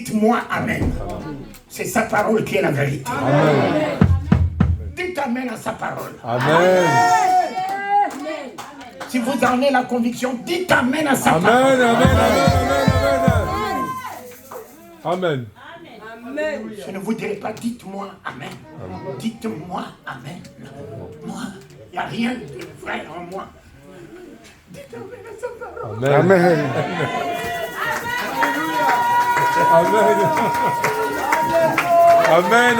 Dites-moi Amen. C'est sa parole qui est la vérité. Amen. Dites Amen à sa parole. Amen. Si vous en avez la conviction, dites Amen à sa Amen. parole. Amen. Amen. Amen. Je ne vous dirai pas, dites-moi Amen. Dites-moi Amen. Moi, il n'y a rien de vrai en moi. Dites Amen à sa parole. Amen. Amen. Amen. Amen.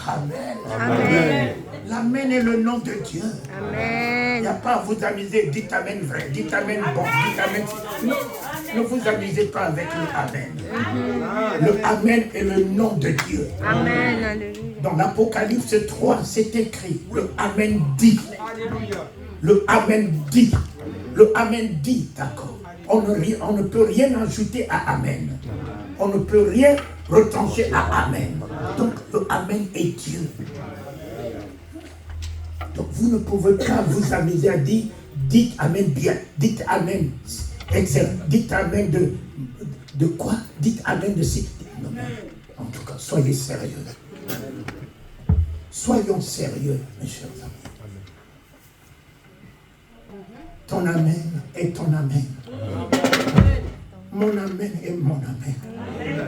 Amen. Amen. L'Amen est le nom de Dieu. Amen. Il n'y a pas à vous amuser. Dites Amen vrai. Dites Amen bon. Dites Amen. Ne vous amusez pas avec le Amen. Le Amen est le nom de Dieu. Amen. Alléluia. Dans l'Apocalypse 3, c'est écrit. Le Amen dit. Le Amen dit. Le Amen dit, d'accord. On ne peut rien ajouter à Amen. On ne peut rien retrancher à Amen. Donc le Amen est Dieu. Donc vous ne pouvez pas vous amuser à dire, dites Amen bien, dites Amen excellent, dites Amen de quoi? Dites Amen de si. Non, en tout cas, soyez sérieux. Soyons sérieux, mes chers amis. Ton Amen est ton Amen. Mon Amen est mon Amen.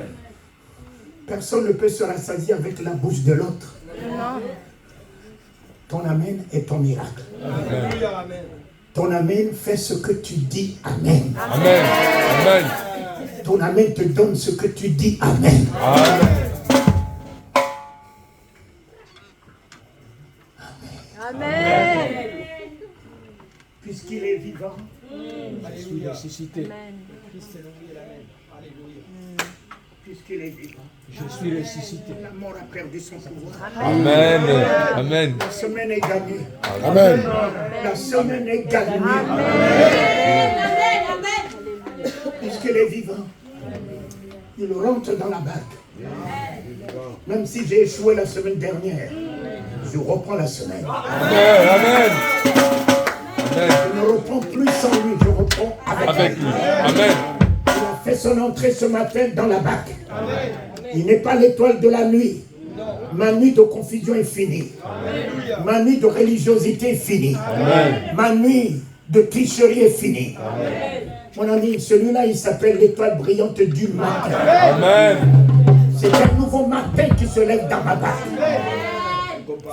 Personne ne peut se rassasier avec la bouche de l'autre. Ton Amen est ton miracle. Amen. Ton Amen fait ce que tu dis. Amen. Amen. Amen. Ton Amen te donne ce que tu dis. Amen. Amen. Amen. Puisqu'il est vivant, Je suis ressuscité. puisqu'il est vivant, Je suis ressuscité. la mort a perdu son pouvoir. Amen. Amen. La semaine est gagnée. Amen. La semaine est gagnée. Puisqu'il est vivant, il rentre dans la barque. Même si j'ai échoué la semaine dernière, je reprends la semaine. Amen. Amen. Je ne reprends plus sans lui, je reprends avec Lui. lui. Amen. Il a fait son entrée ce matin dans la barque. Il n'est pas l'étoile de la nuit. Ma nuit de confusion est finie. Ma nuit de religiosité est finie. Ma nuit de tricherie est finie. Mon ami, celui-là, il s'appelle l'étoile brillante du matin. Amen. C'est un nouveau matin qui se lève dans ma barque.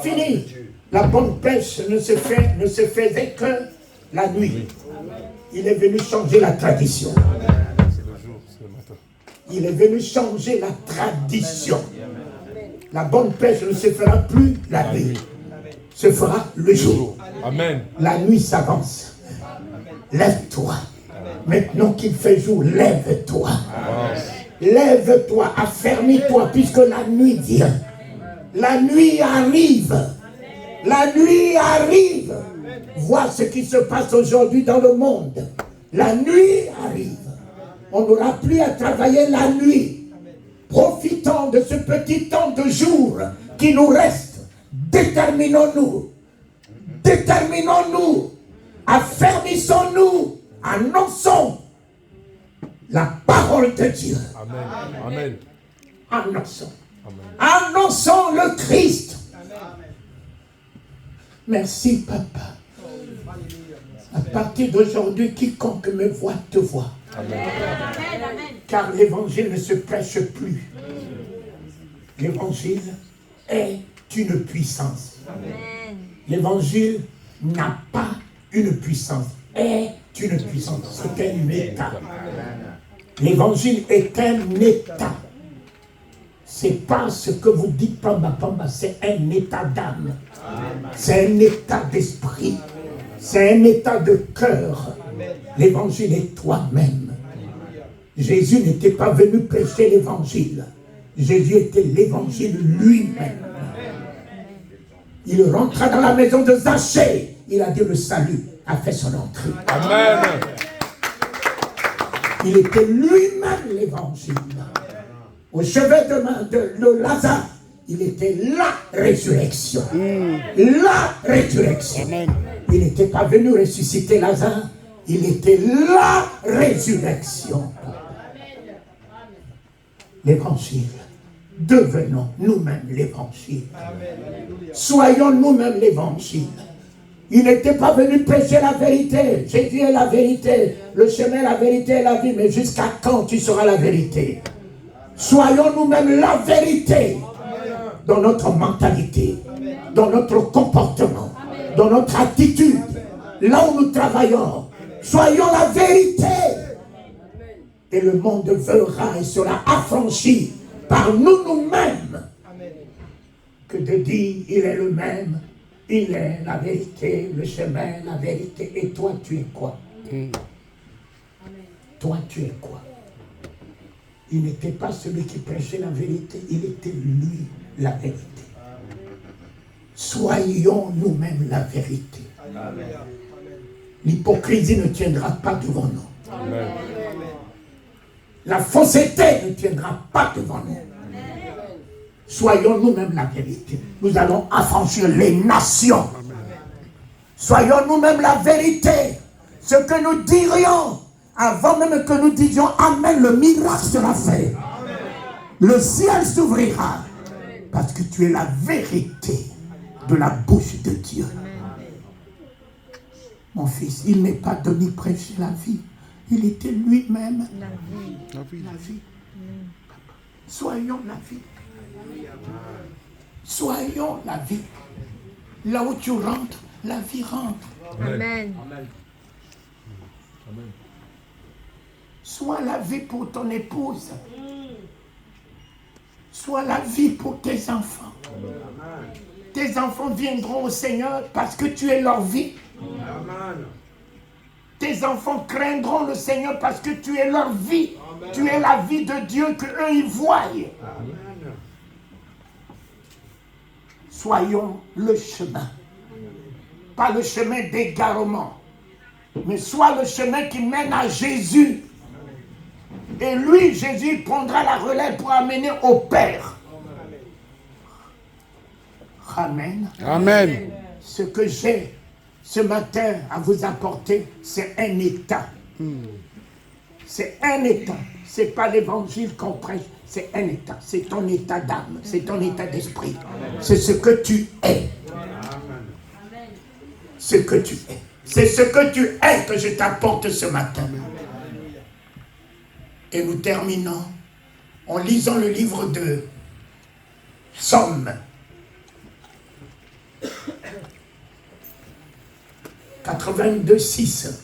Fini. La bonne pêche ne se faisait que la nuit. Il est venu changer la tradition. Il est venu changer la tradition. La bonne pêche ne se fera plus la nuit. Se fera le jour. Amen. La nuit s'avance. Lève-toi. Maintenant qu'il fait jour, lève-toi. Lève-toi, affermis-toi, puisque la nuit vient. La nuit arrive. La nuit arrive. Vois ce qui se passe aujourd'hui dans le monde. La nuit arrive. On n'aura plus à travailler la nuit. Profitons de ce petit temps de jour qui nous reste. Déterminons-nous. Déterminons-nous. Affermissons-nous. Annonçons la parole de Dieu. Amen. Amen. Annonçons. Annonçons le Christ. Merci, Papa. À partir d'aujourd'hui, quiconque me voit, te voit. Amen. Car l'évangile ne se prêche plus. L'évangile est une puissance. L'évangile n'a pas une puissance, est une puissance. C'est un état. L'évangile est un état. C'est pas ce que vous dites, pamba, c'est un état d'âme. C'est un état d'esprit. C'est un état de cœur. L'évangile est toi-même. Jésus n'était pas venu prêcher l'évangile. Jésus était l'évangile lui-même. Il rentra dans la maison de Zachée. Il a dit le salut a fait son entrée. Amen. Il était lui-même l'évangile. Au chevet de Lazare, il était la résurrection. La résurrection. Il n'était pas venu ressusciter Lazare. Il était la résurrection. L'évangile. Devenons nous-mêmes l'évangile. Soyons nous-mêmes l'évangile. Il n'était pas venu prêcher la vérité. Jésus est la vérité. Le chemin, la vérité et la vie. Mais jusqu'à quand tu seras la vérité? Soyons nous-mêmes la vérité. Dans notre mentalité. Dans notre comportement. Dans notre attitude. Là où nous travaillons. Soyons la vérité. Et le monde verra et sera affranchi par nous-mêmes. Que de dire, il est le même. Il est la vérité, le chemin, la vérité. Et toi, tu es quoi? Toi, tu es quoi? Il n'était pas celui qui prêchait la vérité. Il était lui, la vérité. Soyons nous-mêmes la vérité. L'hypocrisie ne tiendra pas devant nous. Amen. La fausseté ne tiendra pas devant nous. Soyons nous-mêmes la vérité. Nous allons affranchir les nations. Soyons nous-mêmes la vérité. Ce que nous dirions, avant même que nous disions Amen, le miracle sera fait. Le ciel s'ouvrira. Parce que tu es la vérité de la bouche de Dieu. Mon fils, il n'est pas venu prêcher la vie. Il était lui-même la vie. La vie. Soyons la vie. Soyons la vie. Là où tu rentres, la vie rentre. Amen. Sois la vie pour ton épouse. Sois la vie pour tes enfants. Tes enfants viendront au Seigneur parce que tu es leur vie. Tes enfants craindront le Seigneur parce que tu es leur vie. Amen. Tu es la vie de Dieu qu'eux ils voient. Amen. Soyons le chemin. Pas le chemin d'égarement. Mais soit le chemin qui mène à Jésus. Et lui, Jésus, prendra la relève pour amener au Père. Amen. Amen. Ce que j'ai ce matin à vous apporter, c'est un état. C'est un état. Ce n'est pas l'évangile qu'on prêche, c'est un état. C'est ton état d'âme, c'est ton état d'esprit. C'est ce que tu es. Ce que tu es. C'est ce que tu es que je t'apporte ce matin. Et nous terminons en lisant le livre de Psaume 82, 6.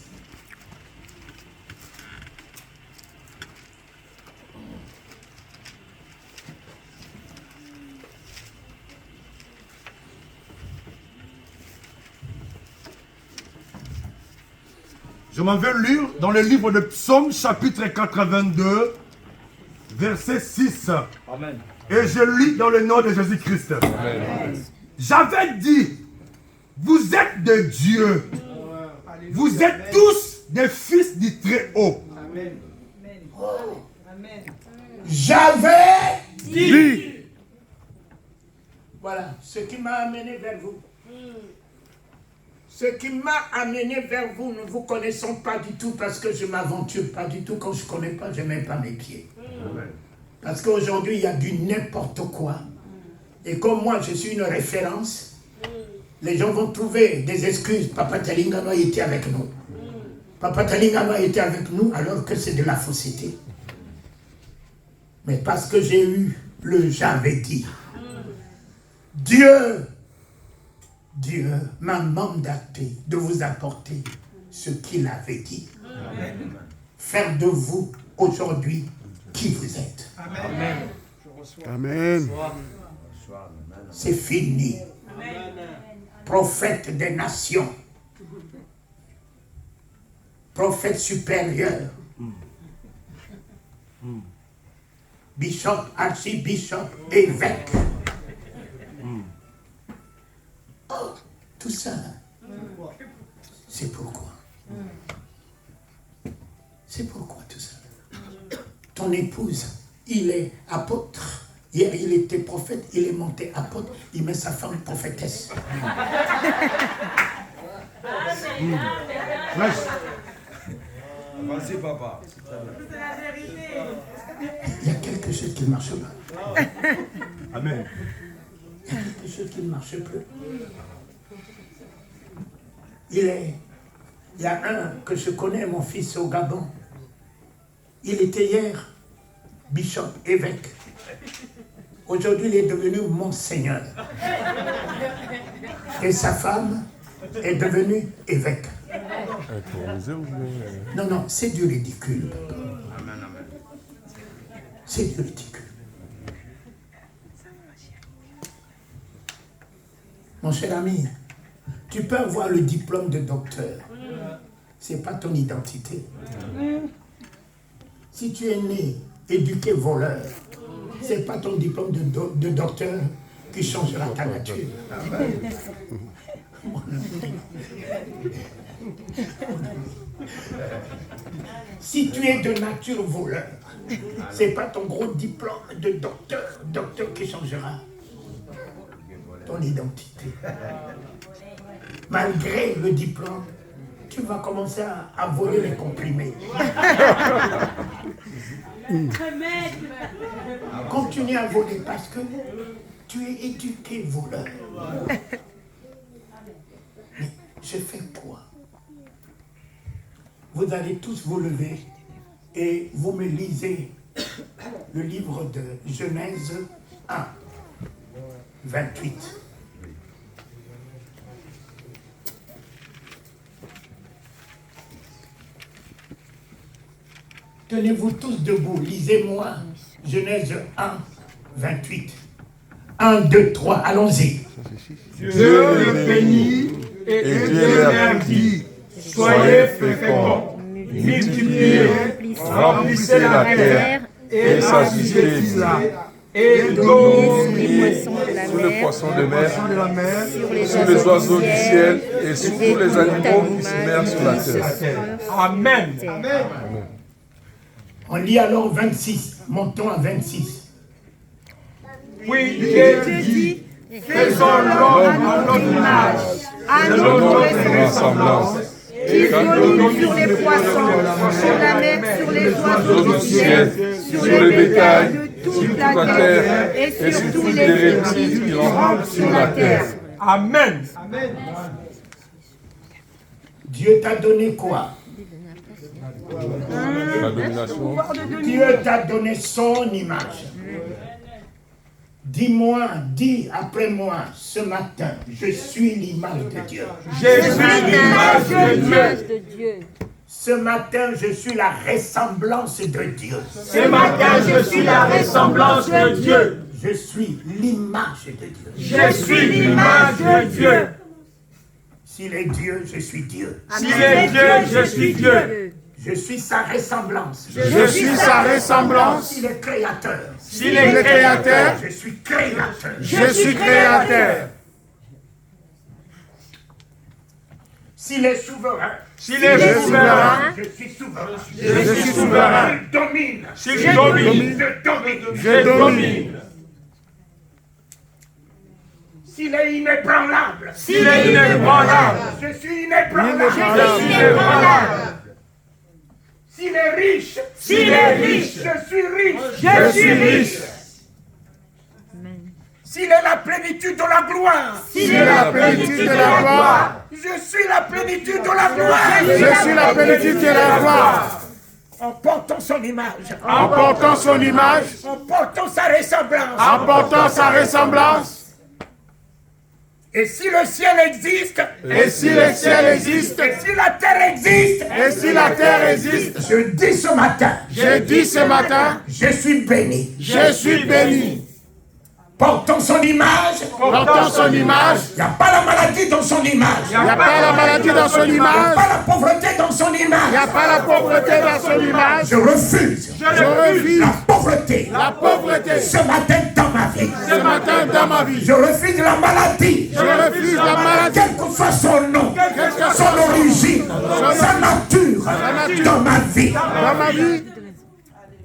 Je m'en vais lire dans le livre de Psaume, chapitre 82, verset 6. Amen. Et je lis dans le nom de Jésus-Christ. J'avais dit, vous êtes de Dieu. Vous êtes tous des fils du Très-Haut. Amen. Amen. J'avais dit. Voilà ce qui m'a amené vers vous. Ce qui m'a amené vers vous, nous ne vous connaissons pas du tout parce que je ne m'aventure pas du tout. Quand je ne connais pas, je ne mets pas mes pieds. Amen. Parce qu'aujourd'hui, il y a du n'importe quoi. Et comme moi, je suis une référence, les gens vont trouver des excuses. Papa Talingano était avec nous. Papa Talingano était avec nous alors que c'est de la fausseté. Mais parce que j'ai eu le j'avais dit. Dieu m'a mandaté de vous apporter ce qu'il avait dit. Amen. Faire de vous aujourd'hui qui vous êtes. Amen. Amen. C'est fini. Amen. Prophète des nations. Prophète supérieur. Bishop, archibishop, évêque. Oh, tout ça, c'est pourquoi. C'est pourquoi tout ça. Ton épouse, il est apôtre. Hier, il était prophète, il est monté apôtre. Il met sa femme prophétesse. Vas-y, papa. Il y a quelque chose qui ne marche pas. Amen. Il y a quelque chose qui ne marche plus. Il y a un que je connais, mon fils au Gabon. Il était hier bishop, évêque. Aujourd'hui, il est devenu monseigneur. Et sa femme est devenue évêque. Non, non, c'est du ridicule. C'est du ridicule. Mon cher ami, tu peux avoir le diplôme de docteur. Ce n'est pas ton identité. Si tu es né, éduqué, voleur, ce n'est pas ton diplôme de docteur qui changera ta nature. Si tu es de nature voleur, ce n'est pas ton gros diplôme de docteur qui changera ton identité. Malgré le diplôme, tu vas commencer à voler les comprimés. Continue à voler parce que tu es éduqué voleur. Mais je fais quoi? Vous allez tous vous lever et vous me lisez le livre de Genèse 1, 28. Tenez-vous tous debout, lisez-moi Genèse 1, 28. 1, 2, 3, allons-y. Dieu les bénit et Dieu leur dit, soyez féconds, multipliez, remplissez la terre et satisfaites-la. Et dominez sur les poissons de mer, sur les oiseaux du ciel et sur tous les animaux qui se meurent sur la terre. Amen. On lit alors 26. Montons à 26. Oui, Dieu dit, faisons l'homme à notre image, à notre ressemblance, qu'il domine sur les poissons, sur la mer, sur les oiseaux du ciel, sur les bétails de toute la terre et sur tous les reptiles qui rampent sur la terre. Amen. Dieu t'a donné quoi? La domination. Dieu t'a donné son image. Dis-moi, dis après moi ce matin, je suis l'image de Dieu. Je suis l'image de Dieu. Ce matin, je suis la ressemblance de Dieu. Ce matin, je suis la ressemblance de Dieu. Je suis l'image de Dieu. Je suis l'image de Dieu. S'il est Dieu, je suis Dieu. S'il est Dieu, je suis Dieu. Je suis sa ressemblance. Je suis sa ressemblance. S'il est créateur. S'il est créateur, Je suis créateur. Je suis créateur. S'il est souverain. s'il est souverain, Je suis souverain. je suis souverain. Je domine. S'il domine, Je domine. je domine. S'il est inébranlable. S'il est inébranlable, Je suis inébranlable. je suis inébranlable. S'il est riche. S'il est riche, Je suis riche. je suis riche. S'il est la plénitude de la gloire. S'il est la plénitude de la gloire, Je suis la plénitude de la gloire. Je suis la plénitude de la gloire. En portant son image. En portant son image, En portant sa ressemblance. en portant sa ressemblance. Et si le ciel existe. Et si le ciel existe, Et si la terre existe. et si la terre existe, Je dis ce matin. je dis ce matin, Je suis béni. je suis béni. Portant son image. Portant son image, Il n'y a pas la maladie dans son image. il n'y a pas la maladie dans son image, Pas la pauvreté dans son il n'y image. a pas la pauvreté dans son image. Je refuse Je refuse la pauvreté. la pauvreté Ce matin dans ma vie. ce matin dans ma vie. Je refuse la maladie. Je refuse la maladie, Quel que soit son nom, son origine, sa nature dans ma vie. dans ma vie.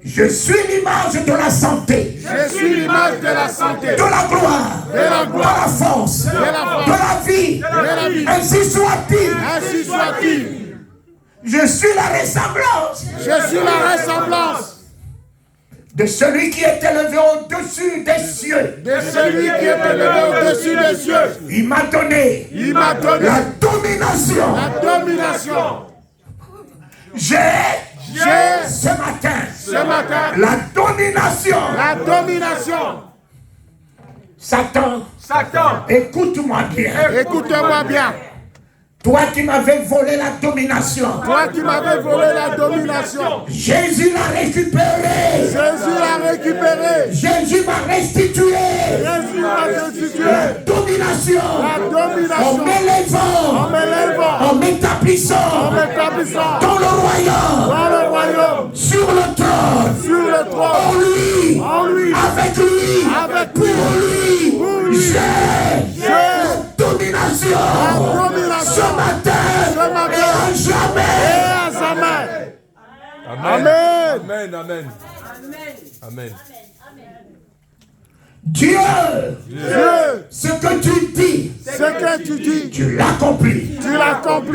Je suis l'image de la santé, Je suis l'image de la santé, de la gloire, de la de gloire, la force, la force, de la vie. de la vie. Ainsi soit-il. Ainsi soit-il. Je suis la ressemblance. Je suis la ressemblance de celui qui est élevé au-dessus des cieux. De celui qui est élevé au-dessus des cieux. Il m'a donné. La domination. La domination. J'ai ce matin. La domination. La domination. Satan. Écoute-moi bien. Écoute-moi bien. Toi qui m'avais volé la domination. Toi qui m'avais volé la domination. Jésus l'a récupéré. Jésus l'a récupéré. Jésus m'a restitué. Jésus m'a restitué. La domination. La domination. En m'élevant. En m'établissant. Dans le royaume. Dans le royaume. Sur le trône. Sur le trône. En lui. Avec lui. Pour lui. J'ai la domination. Ce matin. Et à jamais. Amen. Dieu, ce que tu dis, tu l'accomplis.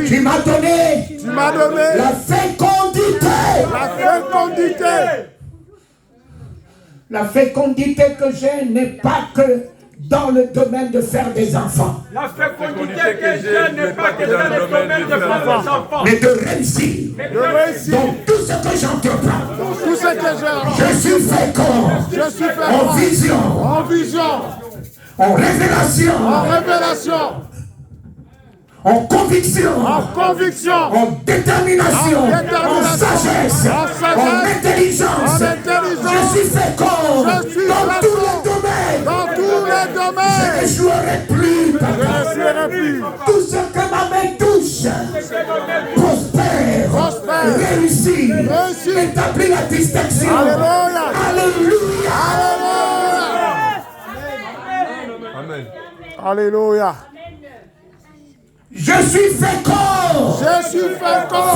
Tu m'as donné la fécondité. La fécondité que j'ai n'est pas que dans le domaine de faire des enfants. La fécondité que j'ai n'est pas que dans le domaine de faire des enfants. Mais de réussir. Dans tout ce que j'entreprends. Je suis fécond. En vision. En révélation. En conviction. En détermination. En sagesse. En intelligence. Je suis fécond. Dans tous les domaines. Je n'échouerai plus. Tout ce que ma main touche prospère, réussit, établit la distinction. Alléluia. Alléluia. Je suis fécond.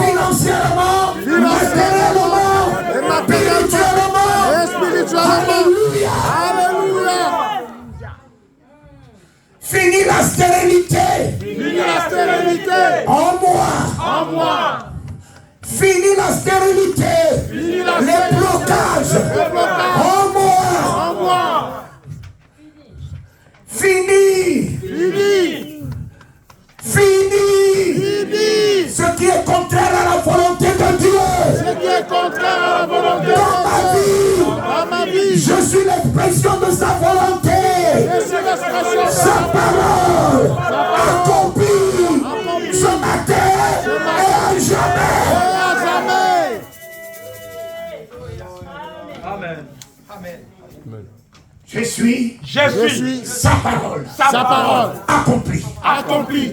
Financièrement, matériellement, spirituellement. Alléluia. Fini la stérilité. En moi. Fini la stérilité. Les blocages. En moi. Fini. Ce qui est contraire à la volonté de Dieu. Dans ma vie. Je suis l'expression de sa volonté. Sa parole accomplie ce matin et à jamais. Amen. Je suis sa parole accomplie.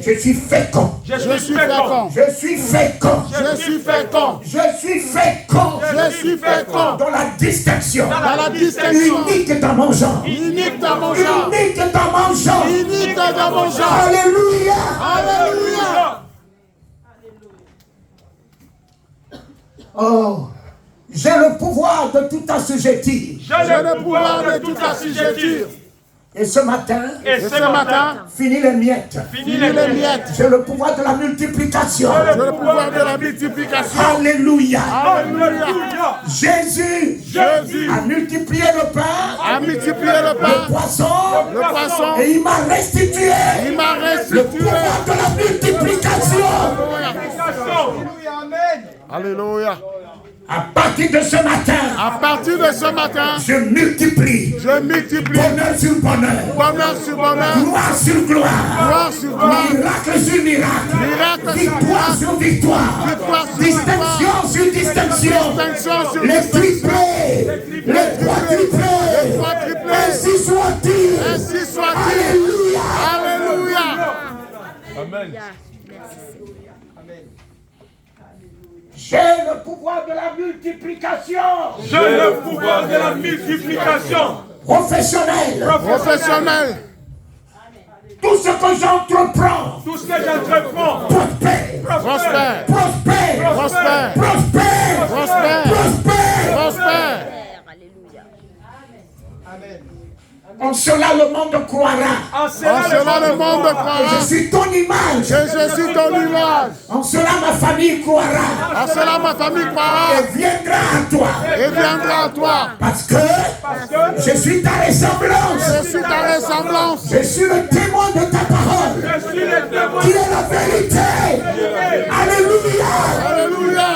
Je suis fécond. Dans la distinction. Unique dans mon genre. Alléluia. Oh, j'ai le pouvoir de tout assujettir. Et ce matin, finis les miettes. J'ai le pouvoir de la multiplication. Alléluia. Jésus a multiplié le pain, le poisson, et il m'a restitué le pouvoir de la multiplication. Alléluia. À partir de ce matin, je multiplie. Bonheur sur bonheur. Gloire sur gloire. Miracle sur miracle. Victoire sur victoire. Distinction sur distinction. Les triplés. Les quadruplés. Ainsi soit-il. Alléluia. Amen. J'ai le pouvoir de la multiplication. Professionnel. Tout ce que j'entreprends. Prospère. En cela le monde croira. En En cela le monde Je croira suis ton image. que je suis ton image. En cela ma famille croira. En cela ma famille croira Et viendra à toi. et viendra à toi. Parce que je suis ta ressemblance. Je suis ta ressemblance. Je suis le témoin de ta parole. Je suis le témoin. Qui est la vérité. Alléluia. Alléluia.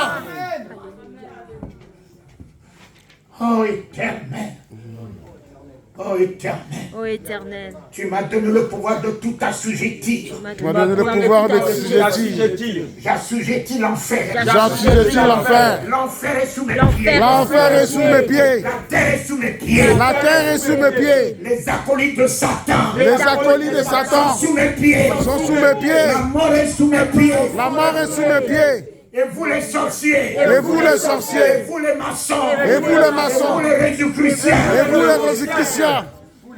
Oh éternel. Oh éternel. Ô Éternel, Tu m'as donné le pouvoir de tout assujettir. Tu m'as donné le pouvoir de t'assujettir. J'assujettis l'enfer. J'assujettis l'enfer. L'enfer est sous mes pieds. L'enfer est sous mes pieds. La terre est sous mes pieds. La terre est sous mes pieds. Les acolytes de Satan Les acolytes de Satan sont sous mes pieds. sont sous mes pieds. La mort est sous mes pieds. La mort est sous mes pieds. Et vous les sorciers. Et vous les Et sorciers. vous les maçons. Et vous les Et maçons. vous les réducristiens. Et vous les chrétiens.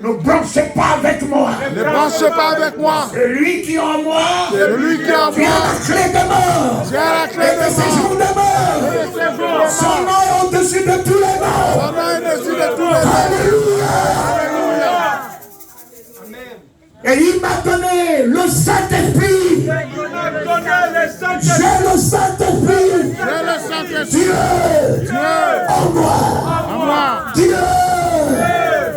Ne branchez pas avec moi. Ne branchez pas avec moi. Celui qui est en moi. Celui qui est en Tu as moi. la clé de mort. Tu as la clé Et de de ces mort. jours de mort. Son nom est au-dessus de tous les noms. Son nom est dessus de tous les noms. Alléluia. Alléluia. Et il m'a donné le Saint-Esprit. On a donné le Saint-Esprit. J'ai le Saint-Esprit. J'ai le Saint-Esprit. Dieu en moi. En moi. Dieu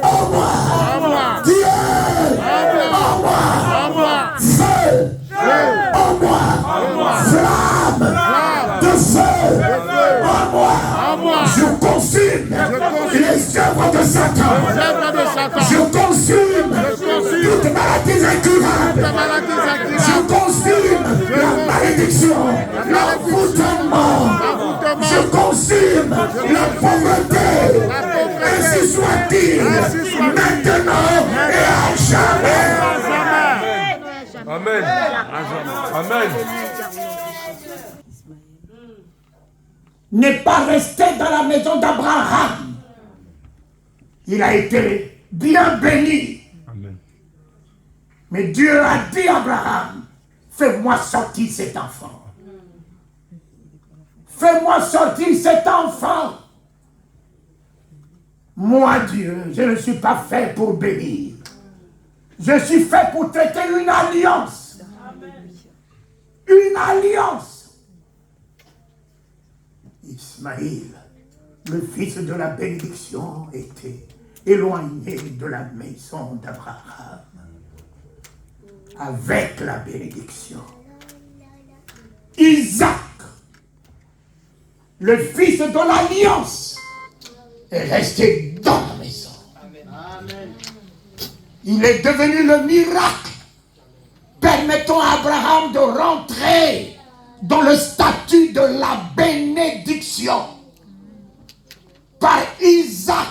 en moi. En moi. Dieu En moi. En moi. feu en moi. Flamme de feu en moi. En moi. Je consume les œuvres de Satan. L'œuvre de Satan. Je consume toute maladie incurable. La maladie Je incurable. consume la malédiction, l'envoûtement. Je consume la pauvreté. Ainsi soit-il, maintenant et à jamais. Amen. Amen. N'est pas resté dans la maison d'Abraham. Il a été bien béni. Mais Dieu a dit à Abraham, fais-moi sortir cet enfant. Fais-moi sortir cet enfant. Moi, Dieu, je ne suis pas fait pour bénir. Je suis fait pour traiter une alliance. Une alliance. Ismaïl, le fils de la bénédiction, était éloigné de la maison d'Abraham avec la bénédiction. Isaac, le fils de l'alliance, est resté dans la maison. Il est devenu le miracle permettant à Abraham de rentrer dans le statut de la bénédiction. Par Isaac,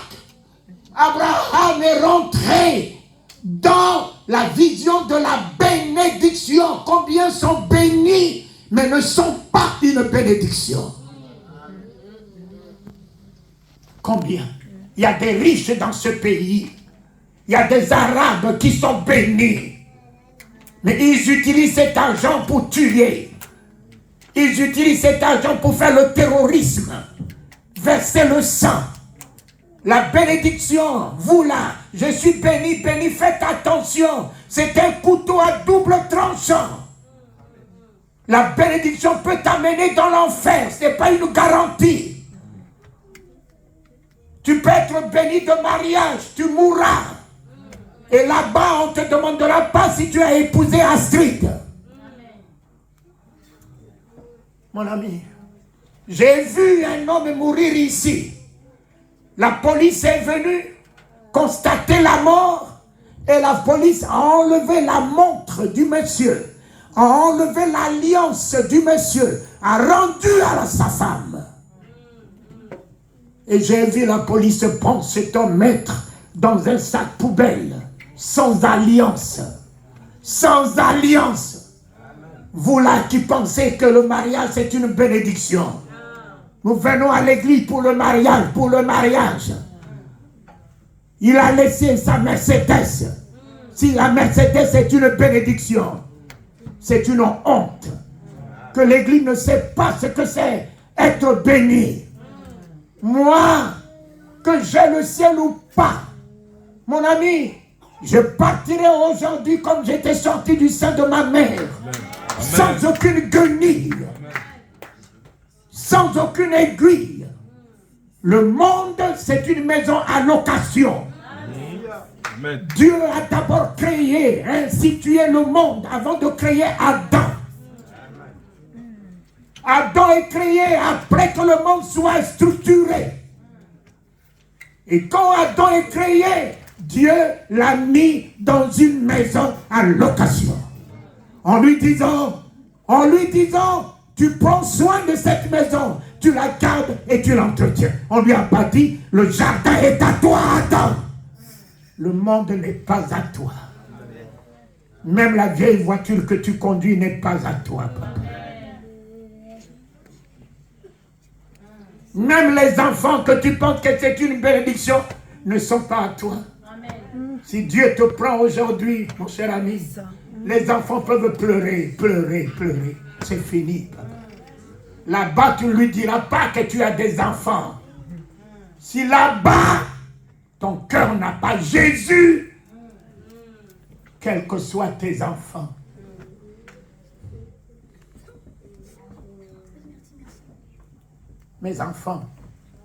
Abraham est rentré dans la vision de la bénédiction. Combien sont bénis, mais ne sont pas une bénédiction? Combien? Il y a des riches dans ce pays. Il y a des Arabes qui sont bénis. Mais ils utilisent cet argent pour tuer. Ils utilisent cet argent pour faire le terrorisme. Verser le sang. La bénédiction, vous là, je suis béni, béni, faites attention. C'est un couteau à double tranchant. La bénédiction peut t'amener dans l'enfer, ce n'est pas une garantie. Tu peux être béni de mariage, tu mourras. Et là-bas, on ne te demandera pas si tu as épousé Astrid. Mon ami, j'ai vu un homme mourir ici. La police est venue constater la mort et la police a enlevé la montre du monsieur, a enlevé l'alliance du monsieur, a rendu à sa femme. Et j'ai vu la police prendre cet homme, mettre dans un sac poubelle, sans alliance. Sans alliance. Vous là qui pensez que le mariage c'est une bénédiction. Nous venons à l'église pour le mariage, pour le mariage. Il a laissé sa Mercedes. Si la Mercedes est une bénédiction, c'est une honte. Que l'église ne sait pas ce que c'est être béni. Moi, que j'ai le ciel ou pas, Mon ami, je partirai aujourd'hui comme j'étais sorti du sein de ma mère, sans aucune guenille, sans aucune aiguille. Le monde, c'est une maison à location. Amen. Dieu a d'abord créé, institué le monde avant de créer Adam. Adam est créé après que le monde soit structuré. Et quand Adam est créé, Dieu l'a mis dans une maison à location. En lui disant, tu prends soin de cette maison, tu la gardes et tu l'entretiens. On lui a pas dit, le jardin est à toi, Adam. Le monde n'est pas à toi. Même la vieille voiture que tu conduis n'est pas à toi, papa. Même les enfants que tu penses que c'est une bénédiction ne sont pas à toi. Amen. Si Dieu te prend aujourd'hui, mon cher ami, les enfants peuvent pleurer. C'est fini, papa. Là-bas, tu ne lui diras pas que tu as des enfants. Si là-bas, ton cœur n'a pas Jésus, quels que soient tes enfants, mes enfants,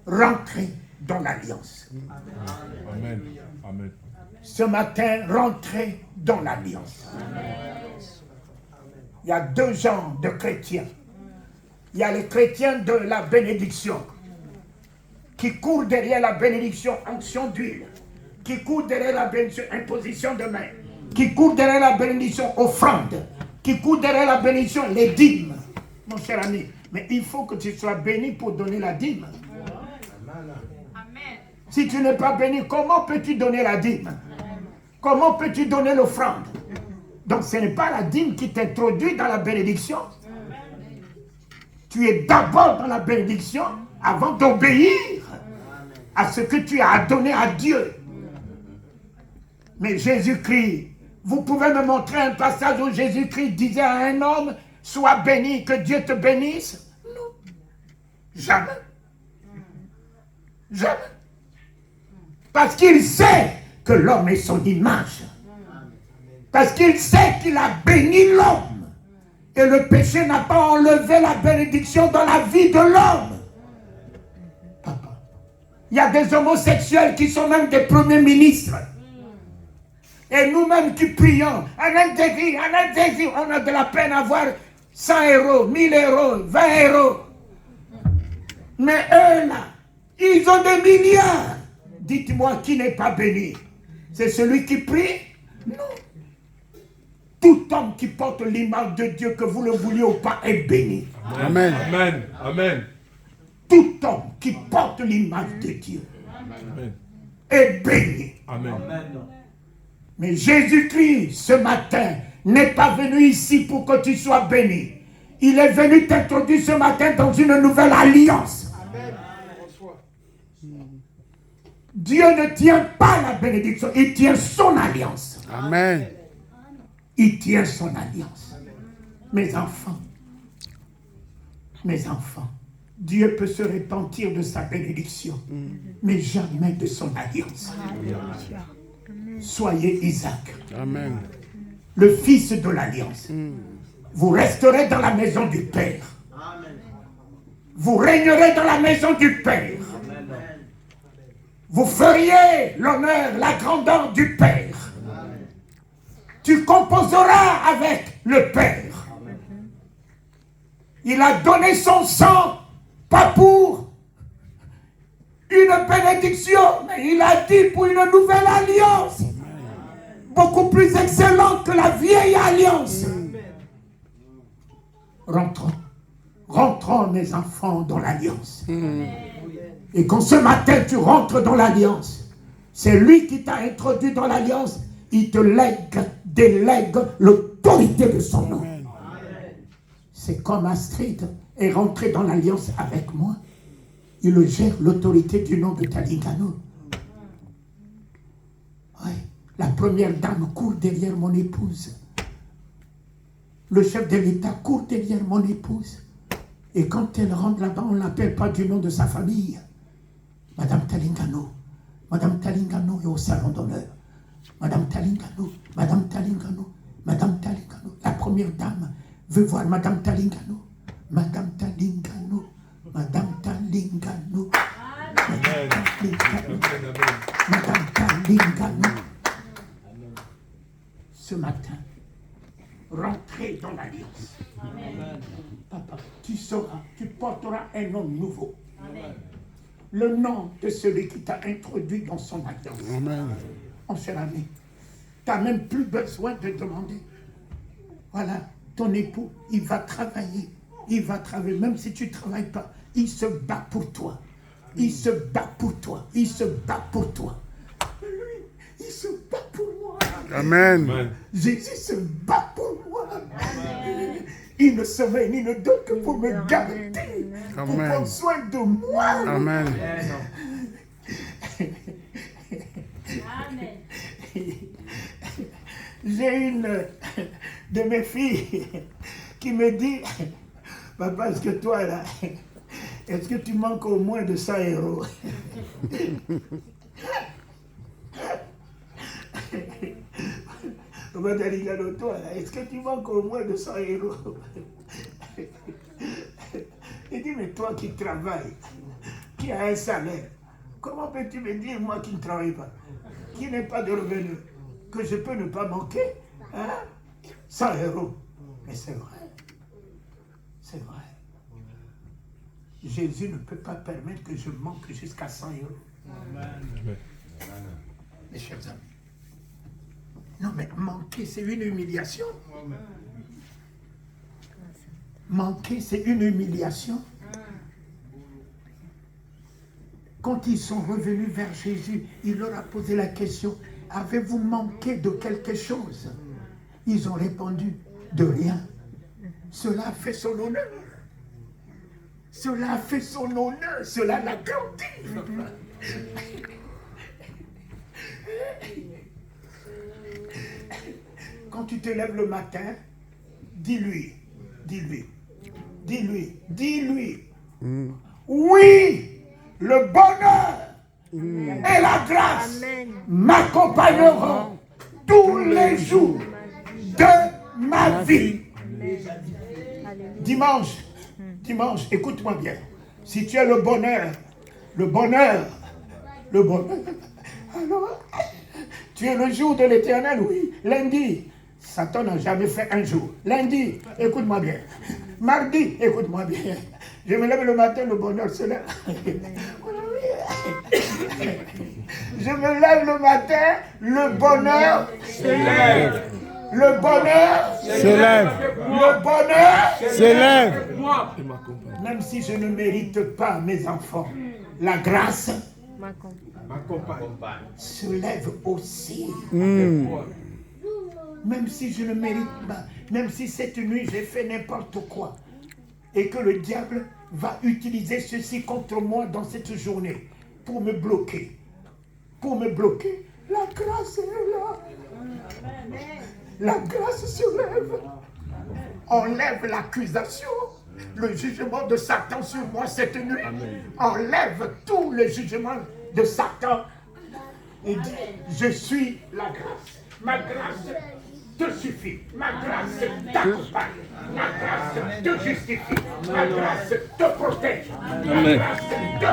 rentrez dans l'alliance. Amen. Amen. Ce matin, rentrez dans l'alliance. Il y a deux genres de chrétiens. Il y a les chrétiens de la bénédiction, qui courent derrière la bénédiction, onction d'huile, qui courent derrière la bénédiction, imposition de main, qui courent derrière la bénédiction, offrande, qui courent derrière la bénédiction, les dîmes. Mon cher ami, mais il faut que tu sois béni pour donner la dîme. Amen. Si tu n'es pas béni, comment peux-tu donner la dîme? Comment peux-tu donner l'offrande? Donc ce n'est pas la dîme qui t'introduit dans la bénédiction. Tu es d'abord dans la bénédiction avant d'obéir à ce que tu as donné à Dieu. Mais Jésus-Christ, vous pouvez me montrer un passage où Jésus-Christ disait à un homme, sois béni, que Dieu te bénisse? Non. Jamais. Jamais. Parce qu'il sait que l'homme est son image. Parce qu'il sait qu'il a béni l'homme. Et le péché n'a pas enlevé la bénédiction dans la vie de l'homme. Papa. Il y a des homosexuels qui sont même des premiers ministres. Et nous-mêmes qui prions, un désir, on a de la peine à avoir 100 euros, 1000 euros, 20 euros. Mais eux là, ils ont des milliards. Dites-moi qui n'est pas béni? C'est celui qui prie? Non. Tout homme qui porte l'image de Dieu, que vous le vouliez ou pas, est béni. Amen. Amen. Amen. Tout homme qui porte l'image de Dieu est béni. Amen. Mais Jésus-Christ, ce matin, n'est pas venu ici pour que tu sois béni. Il est venu t'introduire ce matin dans une nouvelle alliance. Amen. Dieu ne tient pas la bénédiction, il tient son alliance. Amen. Il tient son alliance. Mes enfants, Dieu peut se repentir de sa bénédiction, mais jamais de son alliance. Soyez Isaac, Amen. le fils de l'alliance. Vous resterez dans la maison du Père. Vous régnerez dans la maison du Père. Vous feriez l'honneur, la grandeur du Père. Tu composeras avec le Père. Il a donné son sang, pas pour une bénédiction, mais il a dit pour une nouvelle alliance, beaucoup plus excellente que la vieille alliance. Rentrons mes enfants dans l'alliance. Et quand ce matin tu rentres dans l'alliance, c'est lui qui t'a introduit dans l'alliance, il te délègue l'autorité de son nom. C'est comme Astrid est rentrée dans l'alliance avec moi. Il gère l'autorité du nom de Talingano. Oui, la première dame court derrière mon épouse. Le chef de l'État court derrière mon épouse. Et quand elle rentre là-bas, on ne l'appelle pas du nom de sa famille. Madame Talingano, Madame Talingano est au salon d'honneur. Madame Talingano, Madame Talingano, Madame Talingano. La première dame veut voir Madame Talingano. Madame Talingano, Madame Talingano. Madame Talingano. Madame Talingano. Ce matin, rentrez dans l'alliance. Papa, tu sauras, tu porteras un nom nouveau. Amen. Le nom de celui qui t'a introduit dans son alliance. Amen. En cher ami, tu n'as même plus besoin de demander. Voilà, ton époux, il va travailler. Il va travailler, même si tu ne travailles pas. Il se bat pour toi. Il se bat pour toi. Il se bat pour toi. Lui, il se bat pour moi. Amen. Jésus se bat pour moi. Amen. Il ne se met ni ne donne que pour me garder, pour prendre soin de moi. Amen. Amen. J'ai une de mes filles qui me dit, papa, est-ce que toi là, est-ce que tu manques au moins de 100 euros? Est-ce que tu manques au moins de 100 euros? Il dit, mais toi qui travailles, qui as un salaire, comment peux-tu me dire, moi qui ne travaille pas, qui n'ai pas de revenus, que je peux ne pas manquer, hein? 100 euros. Mais c'est vrai. C'est vrai. Jésus ne peut pas permettre que je manque jusqu'à 100 euros. Amen. Mes chers amis. Non, mais manquer, c'est une humiliation. Manquer, c'est une humiliation. Quand ils sont revenus vers Jésus, il leur a posé la question, avez-vous manqué de quelque chose? Ils ont répondu, de rien. Cela a fait son honneur. Cela a fait son honneur. Cela l'a grandi. Quand tu te lèves le matin, dis-lui. Oui, le bonheur et la grâce m'accompagneront tous les jours de ma vie. Dimanche, écoute-moi bien. Si tu as le bonheur, alors, tu es le jour de l'Éternel, oui. Lundi, Satan n'a jamais fait un jour. Lundi, écoute-moi bien. Mardi, écoute-moi bien. Je me lève le matin, le bonheur se lève. Je me lève le matin, le bonheur se lève. Le bonheur se lève. Le bonheur se lève. Même si je ne mérite pas, mes enfants, la grâce se lève aussi. Même si je ne mérite pas, même si cette nuit j'ai fait n'importe quoi, et que le diable va utiliser ceci contre moi dans cette journée, pour me bloquer, la grâce est là. La grâce se lève. Enlève l'accusation, le jugement de Satan sur moi cette nuit. Enlève tout le jugement de Satan et dis, je suis la grâce. Ma grâce te suffit. Ma grâce t'accompagne. Ma grâce te justifie. Ma grâce te protège. Ma grâce te